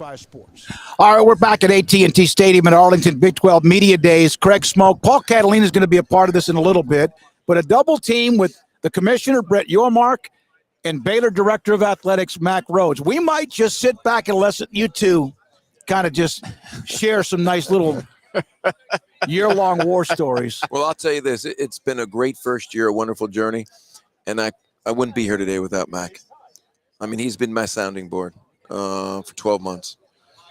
365 Sports. All right, we're back at AT&T Stadium in Arlington, Big 12 Media Days. Craig Smoak, Paul Catalina is going to be a part of this in a little bit, but a double team with the commissioner, Brett Yormark, and Baylor Director of Athletics, Mack Rhoades. We might just sit back and listen you two kind of just share some nice little year-long war stories. Well, I'll tell you this. It's been a great first year, a wonderful journey, and I wouldn't be here today without Mac. I mean, he's been my sounding board for 12 months.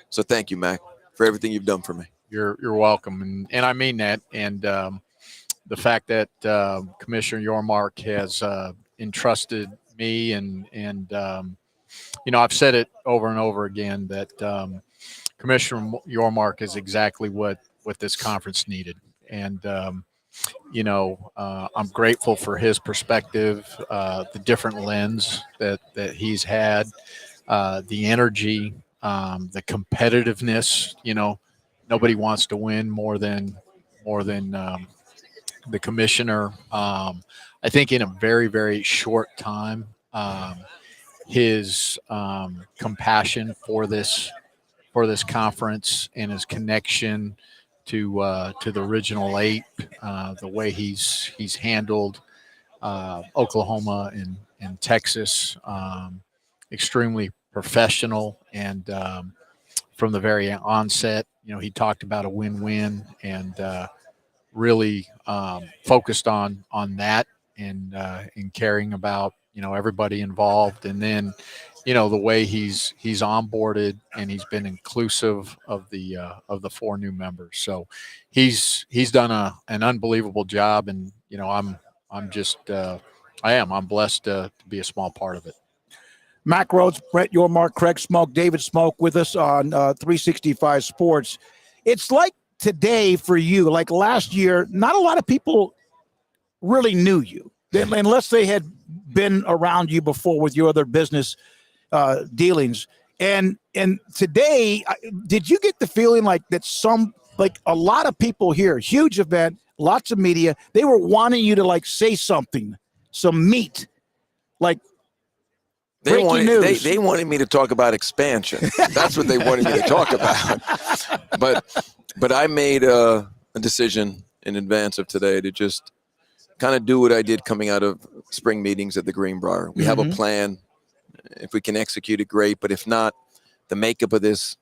So thank you, Mac, for everything you've done for me. You're welcome, and I mean that. And the fact that Commissioner Yormark has entrusted me, and I've said it over and over again that Commissioner Yormark is exactly what this conference needed. And I'm grateful for his perspective, the different lens that he's had, the energy, the competitiveness. Nobody wants to win more than the commissioner. I think in a very, very short time, his compassion for this conference and his connection to the Original Eight, the way he's handled Oklahoma and Texas, extremely professional, and from the very onset, he talked about a win-win, and really focused on that, and caring about everybody involved. And then the way he's onboarded, and he's been inclusive of the 4 new members. So he's done an unbelievable job, and I'm blessed to be a small part of it. Mack Rhoades, Brett Yormark, Craig Smoak, David Smoak with us on 365 Sports. It's like today for you, like last year, not a lot of people really knew you unless they had been around you before with your other business dealings. And today, did you get the feeling like that a lot of people here, huge event, lots of media, they were wanting you to say something, some meat, breaking news. They wanted me to talk about expansion. That's what they wanted me to talk about. But I made a decision in advance of today to just kind of do what I did coming out of spring meetings at the Greenbrier. We have a plan. If we can execute it, great. But if not, the makeup of this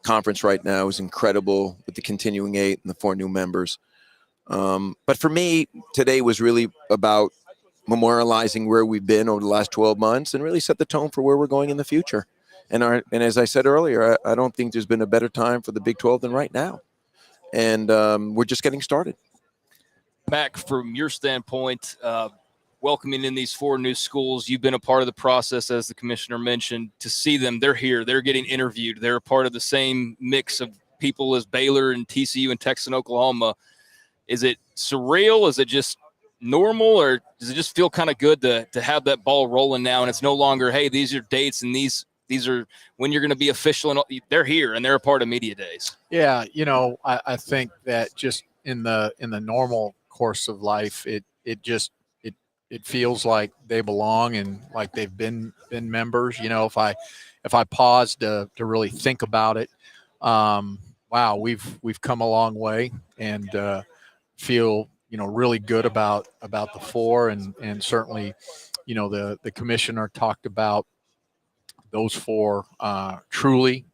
conference right now is incredible with the continuing 8 and the 4 new members. But for me, today was really about memorializing where we've been over the last 12 months and really set the tone for where we're going in the future. And as I said earlier, I don't think there's been a better time for the Big 12 than right now. And we're just getting started. Mac, from your standpoint, welcoming in these 4 new schools, you've been a part of the process, as the commissioner mentioned. To see them, they're here, they're getting interviewed, they're a part of the same mix of people as Baylor and TCU and Texas and Oklahoma. Is it surreal? Is it just normal, or does it just feel kind of good to have that ball rolling now, and it's no longer, hey, these are dates and these are when you're going to be official, and they're here and they're a part of media days? Yeah, I think that just in the normal course of life, it feels like they belong and like they've been members. If I pause to really think about it, wow, we've come a long way, and feel really good about the 4, and certainly the commissioner talked about those 4 truly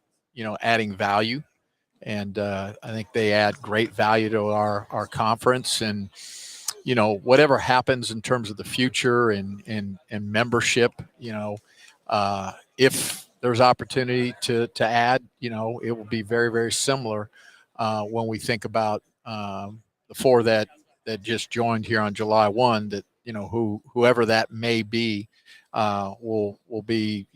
adding value, and I think they add great value to our conference. And whatever happens in terms of the future and membership, if there's opportunity to add, it will be very, very similar when we think about the 4 that just joined here on July 1, that whoever that may be will be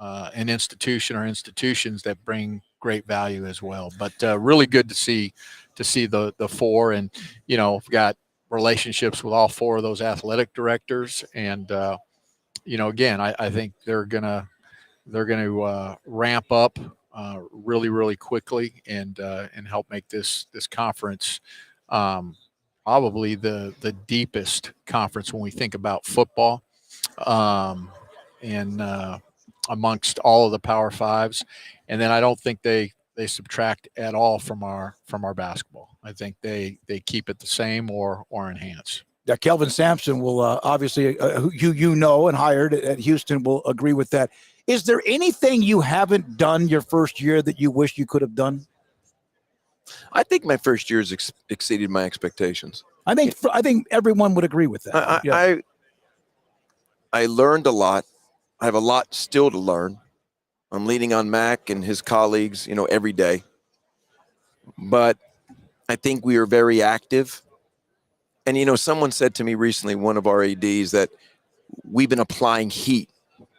an institution or institutions that bring great value as well. But really good to see the 4, and we've got relationships with all 4 of those athletic directors, and again, I think they're gonna ramp up really, really quickly, and help make this conference probably the deepest conference when we think about football. And amongst all of the Power Fives. And then I don't think they subtract at all from our basketball. I think they keep it the same or enhance. Yeah, Kelvin Sampson will obviously, who you know and hired at Houston, will agree with that. Is there anything you haven't done your first year that you wish you could have done? I think my first year has exceeded my expectations. I think everyone would agree with that. I learned a lot. I have a lot still to learn. I'm leaning on Mac and his colleagues, every day. But I think we are very active. And, someone said to me recently, one of our ADs, that we've been applying heat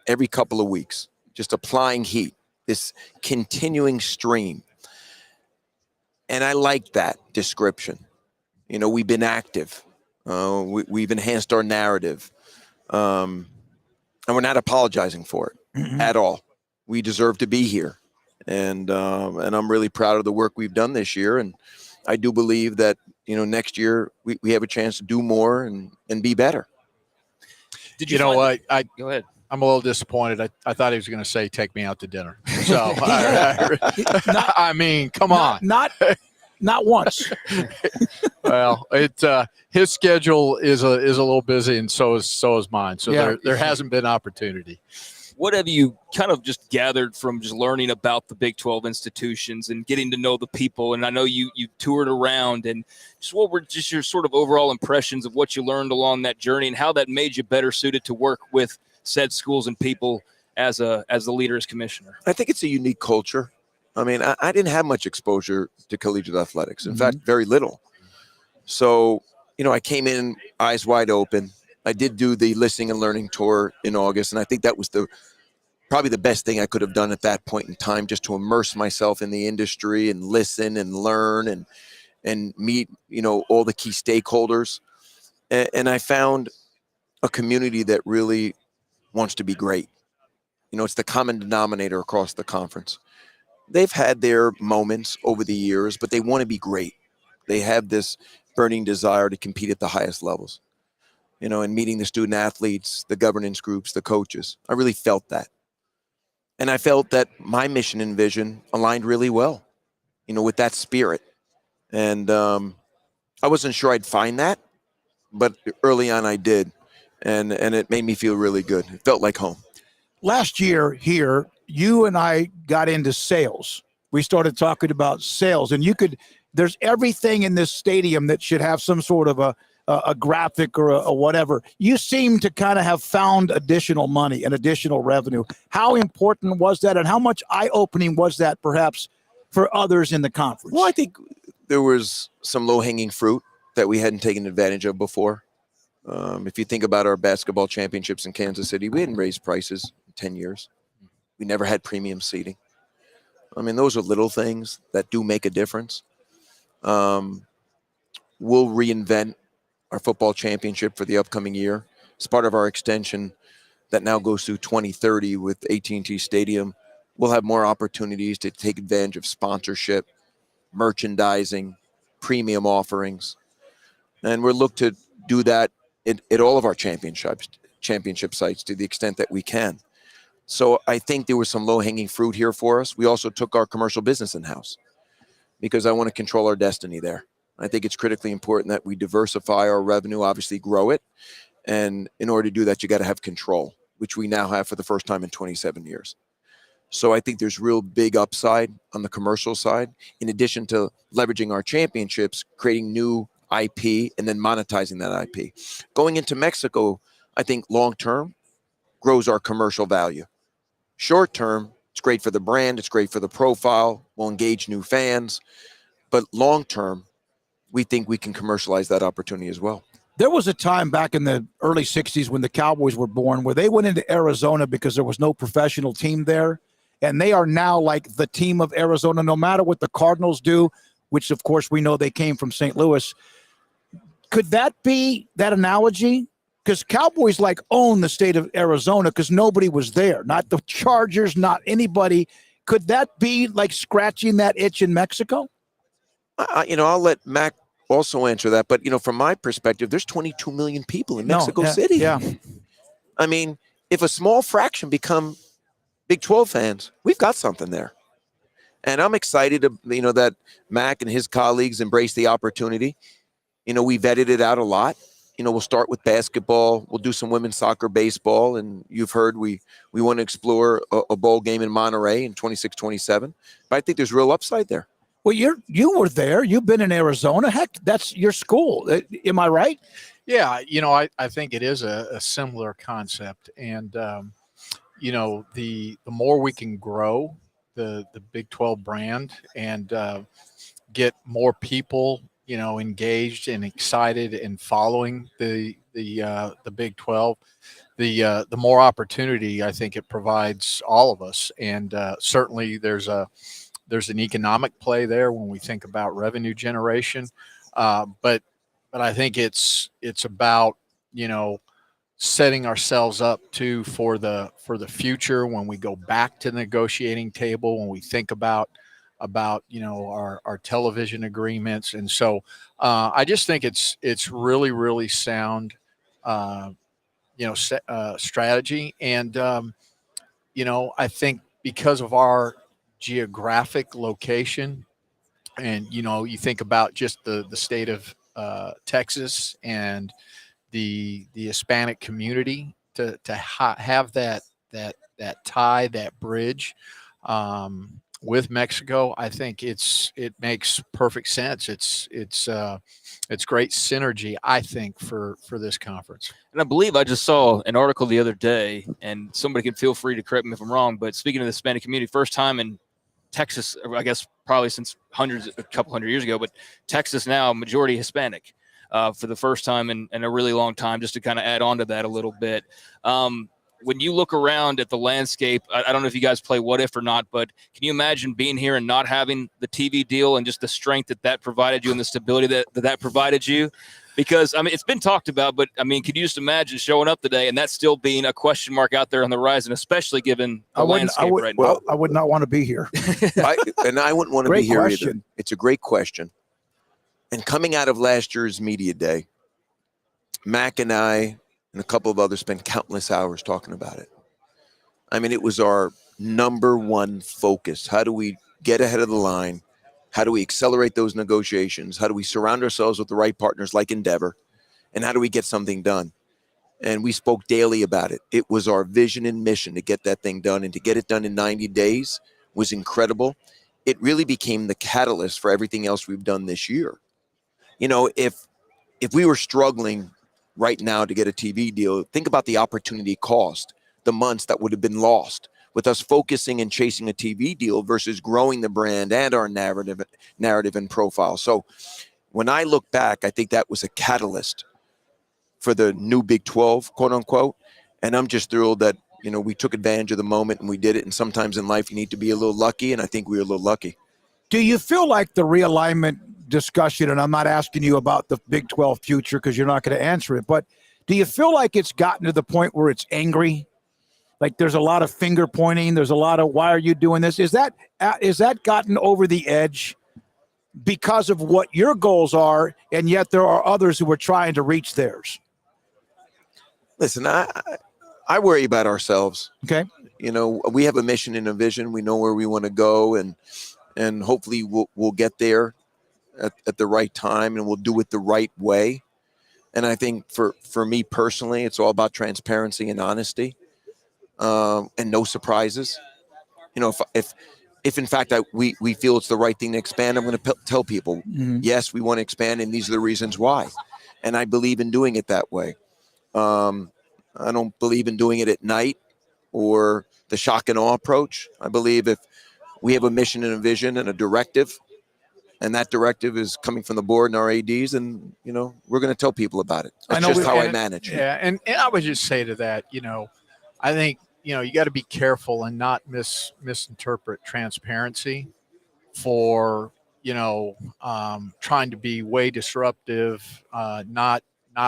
every couple of weeks, just applying heat, this continuing stream. And I like that description. We've been active. We've enhanced our narrative. And we're not apologizing for it at all. We deserve to be here. And I'm really proud of the work we've done this year. And I do believe that, next year we have a chance to do more and be better. Did you know what? Go ahead. I'm a little disappointed. I thought he was going to say, take me out to dinner. So, I mean, come on. Not once. Well, his schedule is a little busy, and so is mine. So there hasn't been opportunity. What have you kind of just gathered from just learning about the Big 12 institutions and getting to know the people? And I know you toured around, and just what were just your sort of overall impressions of what you learned along that journey and how that made you better suited to work with said schools and people as the leader as commissioner? I think it's a unique culture. I mean, I didn't have much exposure to collegiate athletics. In fact, very little. So, I came in eyes wide open. I did do the listening and learning tour in August, and I think that was probably the best thing I could have done at that point in time, just to immerse myself in the industry and listen and learn and meet, all the key stakeholders. And I found a community that really wants to be great. It's the common denominator across the conference. They've had their moments over the years, but they want to be great. They have this burning desire to compete at the highest levels, and meeting the student athletes, the governance groups, the coaches. I really felt that. And I felt that my mission and vision aligned really well, with that spirit. And I wasn't sure I'd find that, but early on I did. And it made me feel really good. It felt like home. Last year here, you and I got into sales. We started talking about sales, and there's everything in this stadium that should have some sort of a graphic or a whatever. You seem to kind of have found additional money and additional revenue. How important was that, and how much eye-opening was that perhaps for others in the conference? Well, I think there was some low-hanging fruit that we hadn't taken advantage of before. If you think about our basketball championships in Kansas City, we hadn't raised prices in 10 years. We never had premium seating. I mean, those are little things that do make a difference. We'll reinvent our football championship for the upcoming year. It's part of our extension that now goes through 2030 with AT&T Stadium. We'll have more opportunities to take advantage of sponsorship, merchandising, premium offerings. And we'll look to do that at all of our championship sites to the extent that we can. So I think there was some low-hanging fruit here for us. We also took our commercial business in-house because I want to control our destiny there. I think it's critically important that we diversify our revenue, obviously grow it. And in order to do that, you got to have control, which we now have for the first time in 27 years. So I think there's real big upside on the commercial side, in addition to leveraging our championships, creating new IP, and then monetizing that IP. Going into Mexico, I think long-term grows our commercial value. Short-term, it's great for the brand, it's great for the profile, we'll engage new fans. But long-term, we think we can commercialize that opportunity as well. There was a time back in the early 60s when the Cowboys were born where they went into Arizona because there was no professional team there. And they are now like the team of Arizona, no matter what the Cardinals do, which, of course, we know they came from St. Louis. Could that be that analogy? Because Cowboys own the state of Arizona because nobody was there, not the Chargers, not anybody. Could that be like scratching that itch in Mexico? I'll let Mac also answer that. But, from my perspective, there's 22 million people in Mexico City. Yeah. I mean, if a small fraction become Big 12 fans, we've got something there. And I'm excited, that Mac and his colleagues embrace the opportunity. We vetted it out a lot. We'll start with basketball. We'll do some women's soccer, baseball. And you've heard we want to explore a bowl game in Monterey in 26, 27. But I think there's real upside there. Well, you were there. You've been in Arizona. Heck, that's your school. Am I right? Yeah, I think it is a similar concept. And, the more we can grow the Big 12 brand and get more people, engaged and excited and following the Big 12, the more opportunity I think it provides all of us. And certainly there's an economic play there when we think about revenue generation. But I think it's about, setting ourselves up for the future when we go back to the negotiating table, when we think about our television agreements. And so I just think it's really, really sound, strategy. And, I think because of our geographic location and, you think about just the state of Texas and the Hispanic community to have that tie, that bridge with Mexico, I think it makes perfect sense. It's great synergy, I think, for this conference. And I believe I just saw an article the other day, and somebody can feel free to correct me if I'm wrong, but speaking of the Hispanic community, first time in Texas, I guess probably since a couple hundred years ago, but Texas now majority Hispanic. For the first time in a really long time, just to kind of add on to that a little bit. When you look around at the landscape, I don't know if you guys play What If or not, but can you imagine being here and not having the TV deal and just the strength that provided you and the stability that provided you? Because, it's been talked about, but, can you just imagine showing up today and that still being a question mark out there on the horizon, especially given the landscape right now? Well, I would not want to be here. I wouldn't want to be here question. either. It's a great question. And coming out of last year's media day, Mac and I and a couple of others spent countless hours talking about it. It was our number one focus. How do we get ahead of the line? How do we accelerate those negotiations? How do we surround ourselves with the right partners like Endeavor? And how do we get something done? And we spoke daily about it. It was our vision and mission to get that thing done, and to get it done in 90 days was incredible. It really became the catalyst for everything else we've done this year. If we were struggling right now to get a TV deal, think about the opportunity cost, the months that would have been lost with us focusing and chasing a TV deal versus growing the brand and our narrative and profile. So when I look back, I think that was a catalyst for the new Big 12, quote unquote. And I'm just thrilled that, we took advantage of the moment and we did it. And sometimes in life, you need to be a little lucky. And I think we were a little lucky. Do you feel like the realignment discussion, and I'm not asking you about the Big 12 future because you're not going to answer it, but do you feel like it's gotten to the point where it's angry? Like there's a lot of finger pointing. There's a lot of, why are you doing this? Is that gotten over the edge because of what your goals are, and yet there are others who are trying to reach theirs? Listen, I worry about ourselves. Okay. We have a mission and a vision. We know where we want to go, and hopefully we'll get there at the right time, and we'll do it the right way. And I think for me personally, it's all about transparency and honesty, and no surprises. If in fact we feel it's the right thing to expand, I'm going to tell people, yes, we want to expand, and these are the reasons why. And I believe in doing it that way. I don't believe in doing it at night or the shock and awe approach. I believe if we have a mission and a vision and a directive, and that directive is coming from the board and our ADs, and, we're going to tell people about it. That's just how I manage. Yeah. And I would just say to that, I think, you got to be careful and not misinterpret transparency for, trying to be way disruptive, not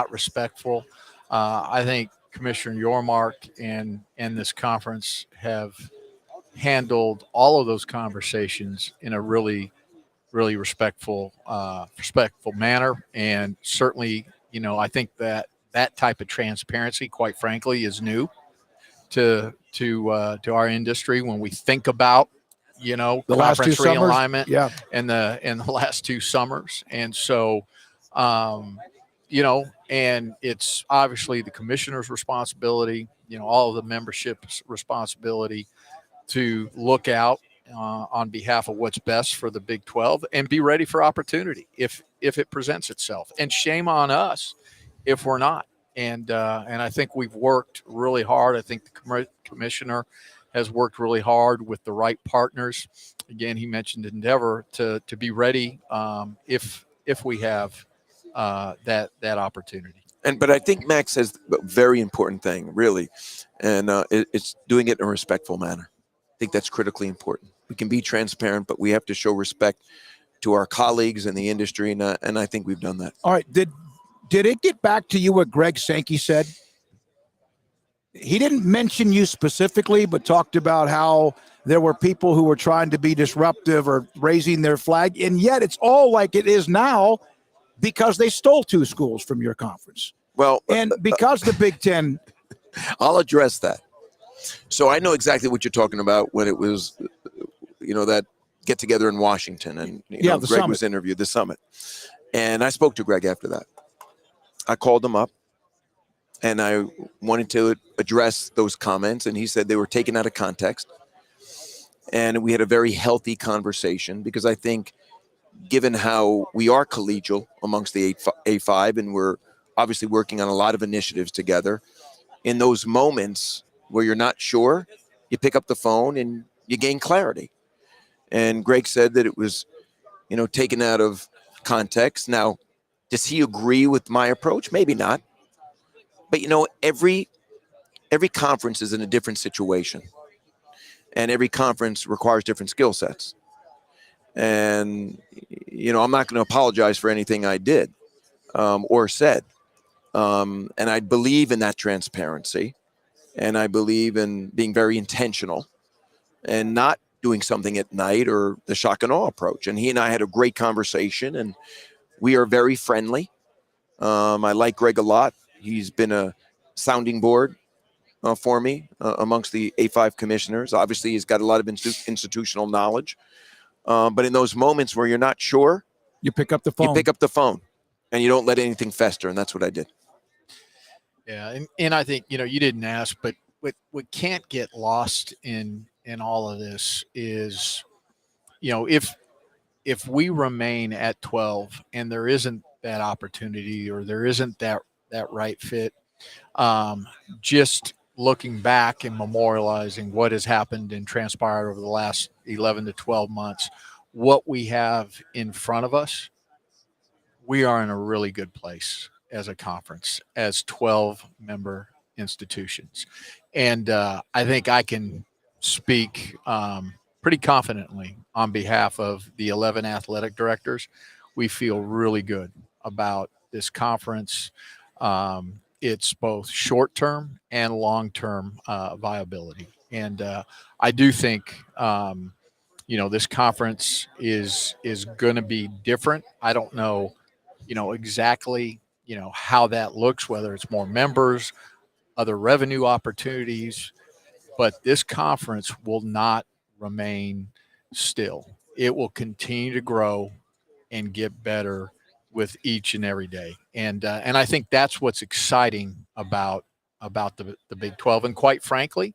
respectful. I think Commissioner Yormark and this conference have handled all of those conversations in a really respectful manner. And certainly, I think that type of transparency, quite frankly, is new. to our industry when we think about, The last conference 2 summers? realignment Yeah. in the last 2 summers. And so, and it's obviously the commissioner's responsibility, all of the membership's responsibility to look out on behalf of what's best for the Big 12 and be ready for opportunity if it presents itself. And shame on us if we're not. And I think we've worked really hard. I think the commissioner has worked really hard with the right partners. Again, he mentioned Endeavor to be ready if we have that opportunity. But I think Max says a very important thing, really, and it's doing it in a respectful manner. I think that's critically important. We can be transparent, but we have to show respect to our colleagues in the industry, and I think we've done that. All right. Did it get back to you what Greg Sankey said? He didn't mention you specifically, but talked about how there were people who were trying to be disruptive or raising their flag, and yet it's all like it is now because they stole 2 schools from your conference. Well, And because the Big Ten, I'll address that. So I know exactly what you're talking about when it was, that get together in Washington, and the Greg summit. was interviewed, the summit. And I spoke to Greg after that. I called him up and I wanted to address those comments, and he said they were taken out of context. And we had a very healthy conversation because I think, given how we are collegial amongst the A5, and we're obviously working on a lot of initiatives together, in those moments where you're not sure, you pick up the phone and you gain clarity. And Greg said that it was, taken out of context. Now, does he agree with my approach? Maybe not. But, every conference is in a different situation. And every conference requires different skill sets. And, I'm not going to apologize for anything I did or said. And I believe in that transparency. And I believe in being very intentional and not doing something at night or the shock and awe approach. And he and I had a great conversation, and we are very friendly. I like Greg a lot. He's been a sounding board for me amongst the A5 commissioners. Obviously, he's got a lot of institutional knowledge. But in those moments where you're not sure, you pick up the phone. You pick up the phone, and you don't let anything fester, and that's what I did. Yeah, and I think, you didn't ask, but what can't get lost in all of this is, if we remain at 12 and there isn't that opportunity or there isn't that right fit, just looking back and memorializing what has happened and transpired over the last 11 to 12 months, what we have in front of us, we are in a really good place as a conference, as 12 member institutions. And I think I can speak pretty confidently on behalf of the 11 athletic directors. We feel really good about this conference. It's both short-term and long-term viability. And I do think, this conference is going to be different. I don't know, exactly, how that looks, whether it's more members, other revenue opportunities, but this conference will not remain still. It will continue to grow and get better with each and every day. And I think that's what's exciting about the Big 12. And quite frankly,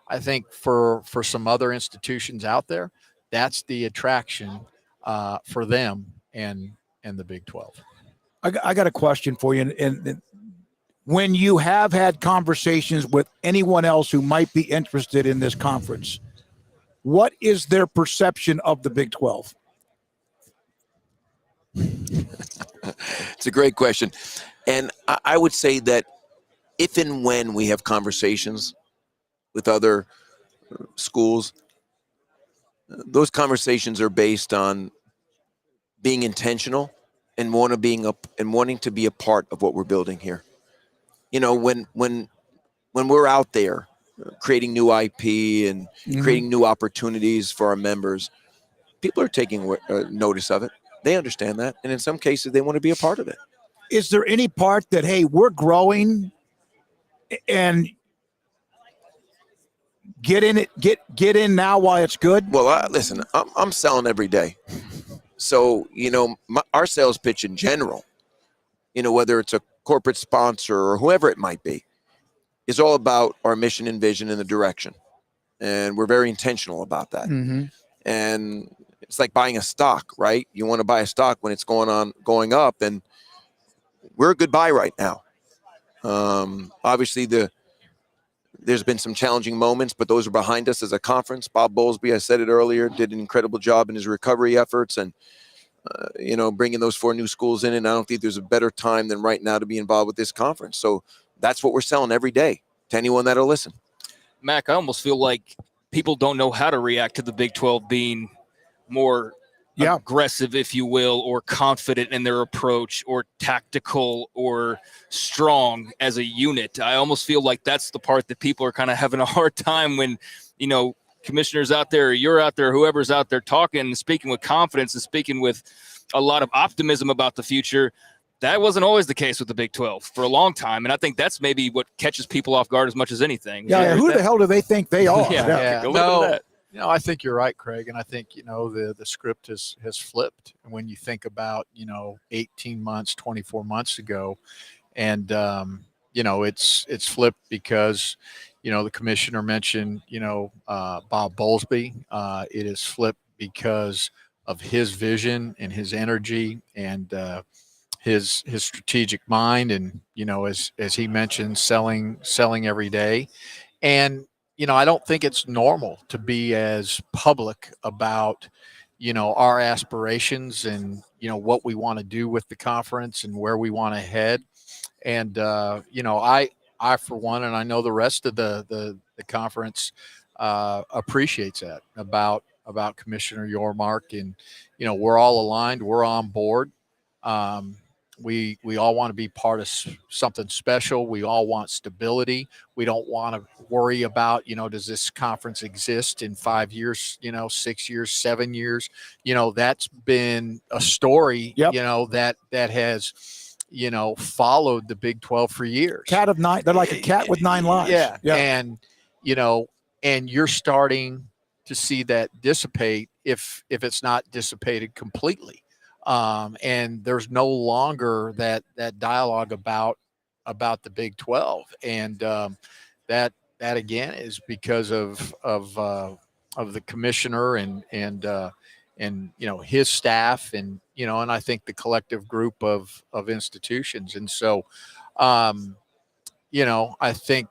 I think for some other institutions out there, that's the attraction for them and the Big 12. I got a question for you. And when you have had conversations with anyone else who might be interested in this conference, what is their perception of the Big 12? It's a great question. And I would say that if and when we have conversations with other schools, those conversations are based on being intentional and wanting to be a part of what we're building here. When we're out there creating new IP and creating new opportunities for our members, people are taking notice of it. They understand that. And in some cases, they want to be a part of it. Is there any part that, hey, we're growing and get in it, get in now while it's good? Well, listen, I'm selling every day. So, our sales pitch in general, whether it's a corporate sponsor or whoever it might be, is all about our mission and vision and the direction. And we're very intentional about that. Mm-hmm. And it's like buying a stock, right? You want to buy a stock when it's going up, and we're a good buy right now. Obviously, there's been some challenging moments, but those are behind us as a conference. Bob Bowlesby, I said it earlier, did an incredible job in his recovery efforts and, bringing those 4 new schools in. And I don't think there's a better time than right now to be involved with this conference. So that's what we're selling every day to anyone that'll listen. Mac, I almost feel like people don't know how to react to the Big 12 being more aggressive, if you will, or confident in their approach, or tactical, or strong as a unit. I almost feel like that's the part that people are kind of having a hard time when, commissioners out there, or you're out there, whoever's out there talking and speaking with confidence and speaking with a lot of optimism about the future. That wasn't always the case with the Big 12 for a long time. And I think that's maybe what catches people off guard as much as anything. Yeah, who the hell do they think they are? No, I think you're right, Craig. And I think, the script has flipped when you think about, 18 months, 24 months ago. And, it's flipped because, the commissioner mentioned, Bob Bowlesby. It is flipped because of his vision and his energy and his strategic mind. And, as he mentioned, selling every day. And, I don't think it's normal to be as public about, our aspirations and, what we want to do with the conference and where we want to head. And, I, for one, and I know the rest of the conference appreciates that about Commissioner Yormark. And, we're all aligned. We're on board. We all want to be part of something special. We all want stability. We don't want to worry about, does this conference exist in 5 years, 6 years, 7 years? That's been a story, that has, followed the Big 12 for years. Cat of nine. They're like a cat with 9 lives. Yeah. And, and you're starting to see that dissipate if it's not dissipated completely. And there's no longer that dialogue about the Big 12. And that again is because of the commissioner and his staff and and I think the collective group of institutions. And so I think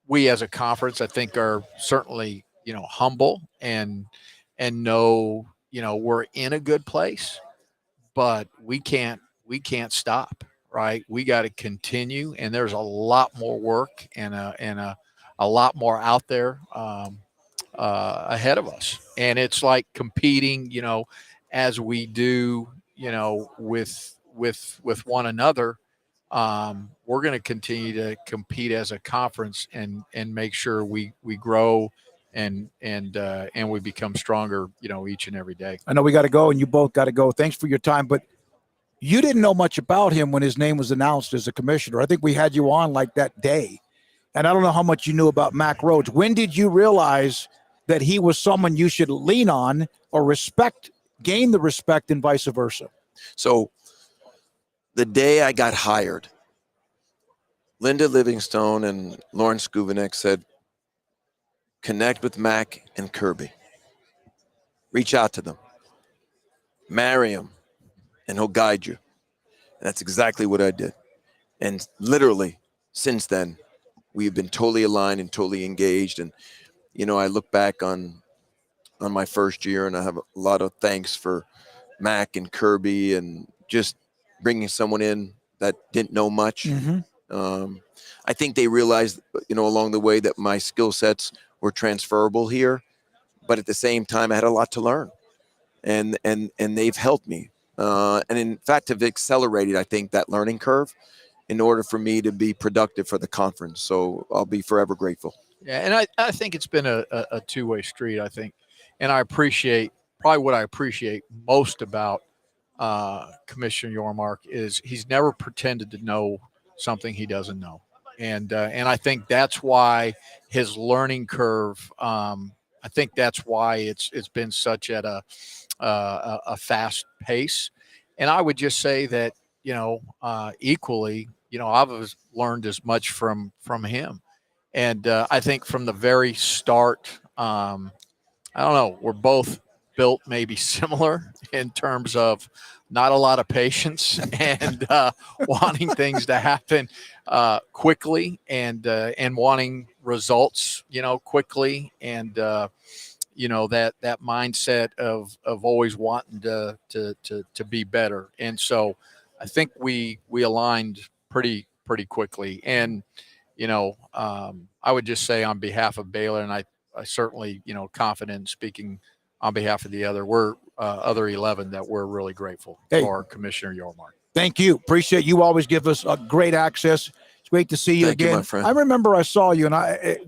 we as a conference, I think, are certainly humble and know we're in a good place, but we can't stop. Right, we got to continue, and there's a lot more work and a lot more out there ahead of us. And it's like competing, as we do, with one another. We're going to continue to compete as a conference and make sure we grow and we become stronger, each and every day. I know we got to go, and you both got to go. Thanks for your time, but you didn't know much about him when his name was announced as a commissioner. I think we had you on like that day, and I don't know how much you knew about Mack Rhoades. When did you realize that he was someone you should lean on or respect, gain the respect, and vice versa? So the day I got hired, Linda Livingstone and Lauren Skuvanek said, connect with Mack and Kirby. Reach out to them. Marry him, and he'll guide you. And that's exactly what I did. And literally, since then, we've been totally aligned and totally engaged. And, I look back on my first year, and I have a lot of thanks for Mack and Kirby and just bringing someone in that didn't know much. Mm-hmm. I think they realized, along the way that my skill sets were transferable here, but at the same time, I had a lot to learn, and they've helped me. And in fact, have accelerated, I think, that learning curve in order for me to be productive for the conference. So I'll be forever grateful. Yeah, and I think it's been a two-way street, I think. And I appreciate, probably what I appreciate most about Commissioner Yormark is he's never pretended to know something he doesn't know. and I think that's why his learning curve. I think that's why it's been such at a fast pace. And I would just say that equally, I've learned as much from him. And I think from the very start, I don't know, we're both built maybe similar in terms of not a lot of patience and wanting things to happen quickly and wanting results, quickly. And, that mindset of always wanting to be better. And so I think we aligned pretty quickly. And, I would just say on behalf of Baylor, and I certainly, confident in speaking on behalf of the other 11, that we're really grateful for Commissioner Yormark. Thank you. Appreciate you. Always give us a great access. It's great to see you Thank again. you, my friend. I remember I saw you, and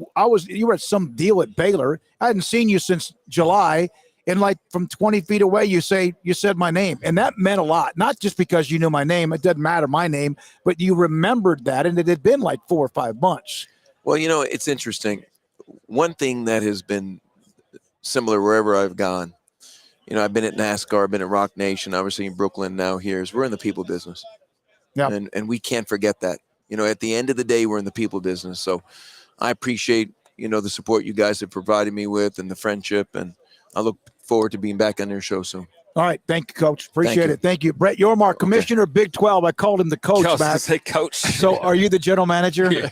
you were at some deal at Baylor. I hadn't seen you since July, and like from 20 feet away, you said my name, and that meant a lot. Not just because you knew my name; it doesn't matter my name, but you remembered that, and it had been like 4 or 5 months. Well, it's interesting. One thing that has been similar wherever I've gone, I've been at NASCAR, I've been at Rock Nation, obviously in Brooklyn, now here, is we're in the people business. Yeah. And we can't forget that. At the end of the day, we're in the people business. So I appreciate, the support you guys have provided me with and the friendship. And I look forward to being back on your show soon. All right. Thank you, Coach. Appreciate it. Thank you. Brett Yormark, Commissioner, Big 12. I called him the coach, Matt. Say coach. So are you the general manager? Yeah.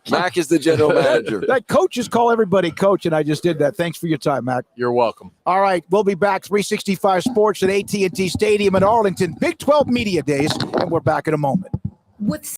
Mac is the general manager. That coaches call everybody coach, and I just did that. Thanks for your time, Mac. You're welcome. All right, we'll be back 365 Sports at AT&T Stadium in Arlington, Big 12 Media Days, and we're back in a moment. With